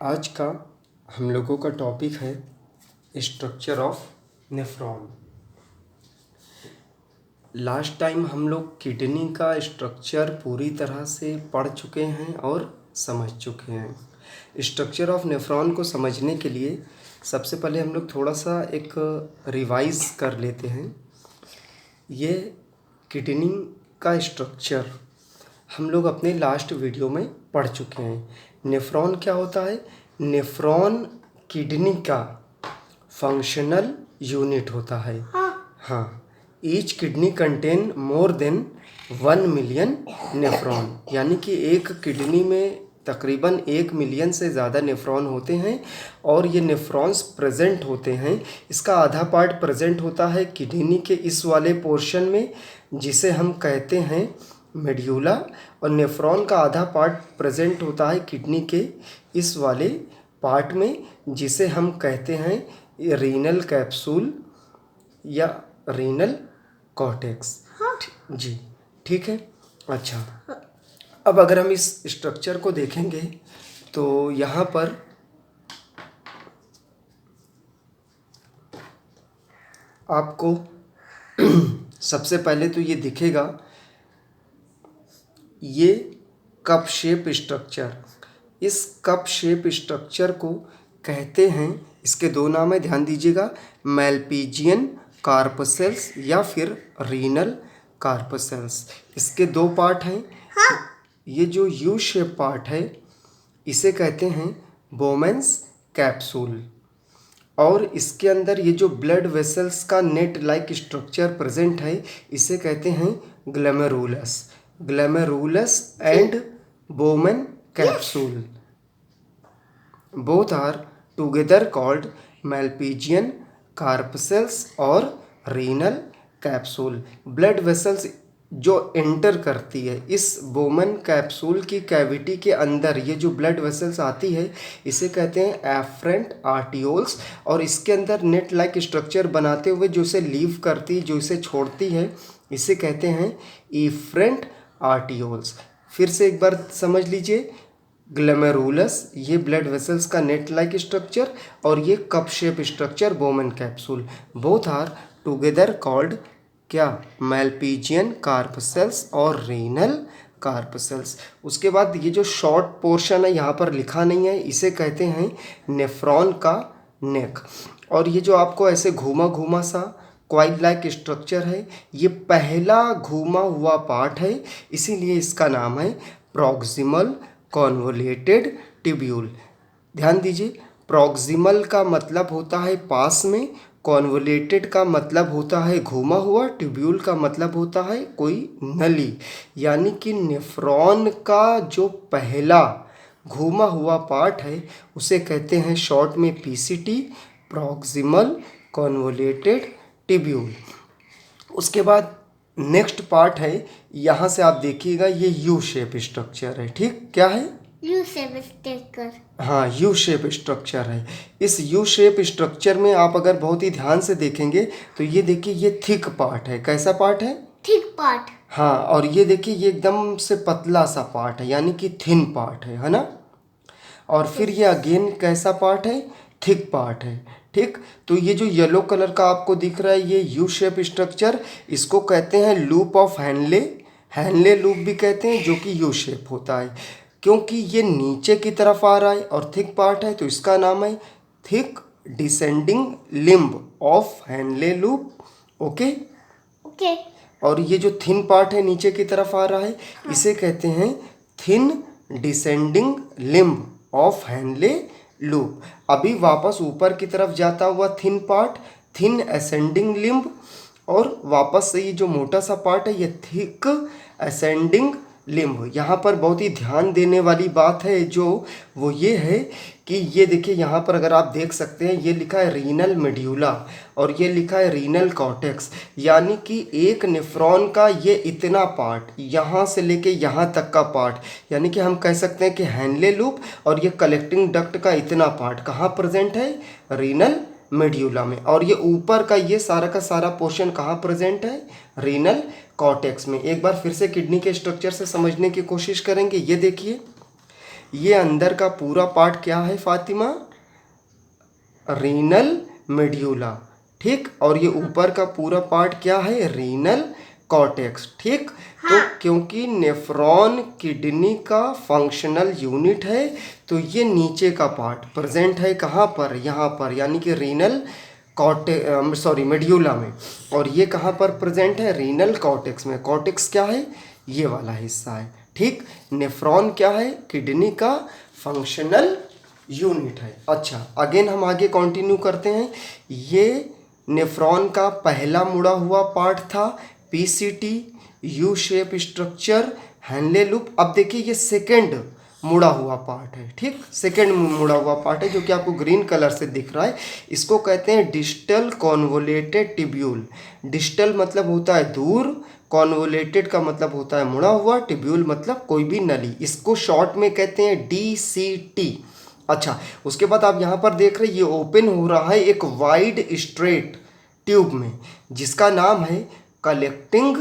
आज का हम लोगों का टॉपिक है structure of nephron. Last time हम लोग किडनी का स्ट्रक्चर पूरी तरह से पढ़ चुके हैं और समझ चुके हैं। स्ट्रक्चर ऑफ नेफ्रॉन को समझने के लिए सबसे पहले हम लोग थोड़ा सा एक रिवाइज कर लेते हैं। ये किडनी का स्ट्रक्चर हम लोग अपने लास्ट वीडियो में पढ़ चुके हैं। नेफ्रॉन क्या होता है? नेफ्रॉन किडनी का फंक्शनल यूनिट होता है। हाँ, each kidney contain more than 1 million nephron, यानी कि एक किडनी में तकरीबन 1 मिलियन से ज़्यादा नेफ्रॉन होते हैं और ये नेफ्रॉन्स प्रेजेंट होते हैं। इसका आधा पार्ट प्रेजेंट होता है किडनी के इस वाले पोर्शन में जिसे हम कहते हैं मेड्यूला, और नेफ्रॉन का आधा पार्ट प्रेजेंट होता है किडनी के इस वाले पार्ट में जिसे हम कहते हैं रीनल कैप्सूल या रीनल कॉर्टेक्स। जी ठीक है। अच्छा, अब अगर हम इस स्ट्रक्चर को देखेंगे तो यहाँ पर आपको सबसे पहले तो ये दिखेगा, ये कप शेप स्ट्रक्चर। इस कप शेप स्ट्रक्चर को कहते हैं, इसके दो नाम है, ध्यान दीजिएगा, मैल्पिजियन कार्पसेल्स या फिर रीनल कार्पसेल्स। इसके दो पार्ट हैं। ये जो यू शेप पार्ट है इसे कहते हैं बोमेन्स कैप्सूल, और इसके अंदर ये जो ब्लड वेसल्स का नेट लाइक स्ट्रक्चर प्रेजेंट है इसे कहते हैं glomerulus and Bowman capsule. Both are together called Malpighian corpuscles और रीनल कैप्सूल। ब्लड वेसल्स जो एंटर करती है इस बोमेन कैप्सूल की कैविटी के अंदर, ये जो ब्लड वेसल्स आती है इसे कहते हैं एफरेंट आर्टियोल्स, और इसके अंदर नेट लाइक स्ट्रक्चर बनाते हुए जो इसे लीव करती है, जो इसे छोड़ती है, इसे कहते हैं इफरेंट आर्टियोल्स। फिर से एक बार समझ लीजिए, ग्लैमेरुलस ये ब्लड वेसल्स का नेट लाइक स्ट्रक्चर और ये cup shape structure Bowman capsule. Both are together called क्या? मैल्पिजियन कार्पसेल्स और रीनल कार्पसेल्स। उसके बाद ये जो शॉर्ट पोर्शन है यहाँ पर लिखा नहीं है, इसे कहते हैं नेफ्रॉन का नेक। और ये जो आपको ऐसे घूमा घूमा सा क्वाइल लाइक स्ट्रक्चर है, ये पहला घूमा हुआ पार्ट है, इसीलिए इसका नाम है प्रॉक्सिमल कॉन्वोलेटेड ट्यूब्यूल। ध्यान दीजिए, प्रॉक्सिमल का मतलब होता है पास में, कॉन्वोलेटेड का मतलब होता है घूमा हुआ, ट्यूब्यूल का मतलब होता है कोई नली। यानी कि नेफ्रॉन का जो पहला घूमा हुआ पार्ट है उसे कहते हैं शॉर्ट में पीसीटी, प्रॉक्सिमल कॉन्वोलेटेड ट्यूब्यूल। उसके बाद नेक्स्ट पार्ट है, यहाँ से आप देखिएगा ये यू शेप स्ट्रक्चर है। ठीक, क्या है? U shape structure. हाँ, यू शेप स्ट्रक्चर है। इस यू शेप स्ट्रक्चर में आप अगर बहुत ही ध्यान से देखेंगे तो ये देखिए ये थिक पार्ट है। कैसा पार्ट है? Thick part. हाँ, और ये देखिए ये एकदम से पतला सा पार्ट है, यानी कि थिन पार्ट है ना। और फिर ये अगेन कैसा पार्ट है? थिक पार्ट है। ठीक, तो ये जो येलो कलर का आपको दिख रहा है ये यू शेप स्ट्रक्चर, इसको कहते हैं loop of Henle. Henle loop भी कहते हैं, जो कि यू शेप होता है क्योंकि ये नीचे की तरफ आ रहा है और थिक पार्ट है, तो इसका नाम है thick descending limb of Henle loop. Okay okay. और ये जो थिन पार्ट है नीचे की तरफ आ रहा है, इसे कहते हैं thin descending limb of Henle loop. अभी वापस ऊपर की तरफ जाता हुआ thin part, thin ascending limb, और वापस से ये जो मोटा सा पार्ट है ये थिक असेंडिंग लिम्ब। यहाँ पर बहुत ही ध्यान देने वाली बात है जो वो ये है कि ये देखिए यहाँ पर अगर आप देख सकते हैं ये लिखा है रीनल मेड्यूला और ये लिखा है रीनल कॉर्टेक्स, यानी कि एक नेफ्रॉन का ये इतना पार्ट, यहाँ से लेके यहाँ तक का पार्ट, यानी कि हम कह सकते हैं कि हैनले लूप और ये कलेक्टिंग डक्ट का इतना पार्ट कहाँ प्रेजेंट है? रीनल मेड्यूला में। और ये ऊपर का ये सारा का सारा पोर्शन कहाँ प्रेजेंट है? रीनल कॉर्टेक्स में। एक बार फिर से किडनी के स्ट्रक्चर से समझने की कोशिश करेंगे। ये देखिए ये अंदर का पूरा पार्ट क्या है फातिमा? रीनल मेड्यूला, ठीक। और ये ऊपर का पूरा पार्ट क्या है? रीनल कॉर्टेक्स, ठीक। तो क्योंकि नेफ्रॉन किडनी का फंक्शनल यूनिट है तो ये नीचे का पार्ट प्रेजेंट है कहाँ पर? यहाँ पर, यानी कि रीनल मेड्यूला में। और ये कहाँ पर प्रेजेंट है? रीनल कॉर्टेक्स में। कॉर्टेक्स क्या है? ये वाला हिस्सा है, ठीक। नेफ्रॉन क्या है? किडनी का फंक्शनल यूनिट है। अच्छा, अगेन हम आगे कंटिन्यू करते हैं। ये नेफ्रॉन का पहला मुड़ा हुआ पार्ट था, PCT, U shape structure, Henle loop. अब देखिए ये सेकेंड मुड़ा हुआ पार्ट है, ठीक। सेकेंड मुड़ा हुआ पार्ट है जो कि आपको ग्रीन कलर से दिख रहा है। इसको कहते हैं डिस्टल कॉन्वोलेटेड टिब्यूल। डिस्टल मतलब होता है दूर, कॉन्वोलेटेड का मतलब होता है मुड़ा हुआ, टिब्यूल मतलब कोई भी नली। इसको शॉर्ट में कहते हैं DCT। अच्छा, उसके बाद आप यहाँ पर देख रहे हैं ये ओपन हो रहा है एक वाइड स्ट्रेट ट्यूब में जिसका नाम है कलेक्टिंग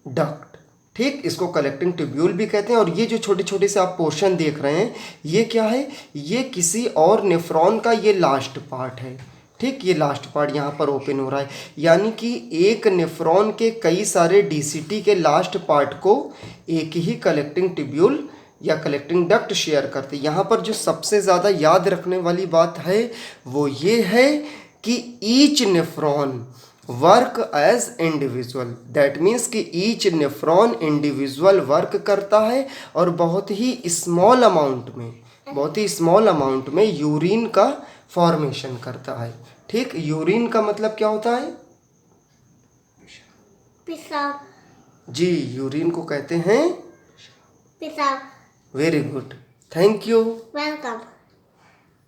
डक्ट, ठीक। इसको कलेक्टिंग ट्यूब्यूल भी कहते हैं। और ये जो छोटे छोटे से आप पोर्शन देख रहे हैं ये क्या है? ये किसी और नेफ्रॉन का ये लास्ट पार्ट है, ठीक। ये लास्ट पार्ट यहाँ पर ओपन हो रहा है, यानी कि एक नेफ्रॉन के कई सारे DCT के लास्ट पार्ट को एक ही कलेक्टिंग ट्यूब्यूल या कलेक्टिंग डक्ट शेयर करते हैं। यहाँ पर जो सबसे ज़्यादा याद रखने वाली बात है वो ये है कि each nephron work as individual. That means कि ईच नेफ्रॉन इंडिविजुअल वर्क करता है और बहुत ही स्मॉल अमाउंट में यूरिन का फॉर्मेशन करता है, ठीक। यूरिन का मतलब क्या होता है? पेशाब। जी, यूरिन को कहते हैं पेशाब। Very good, thank you. Welcome.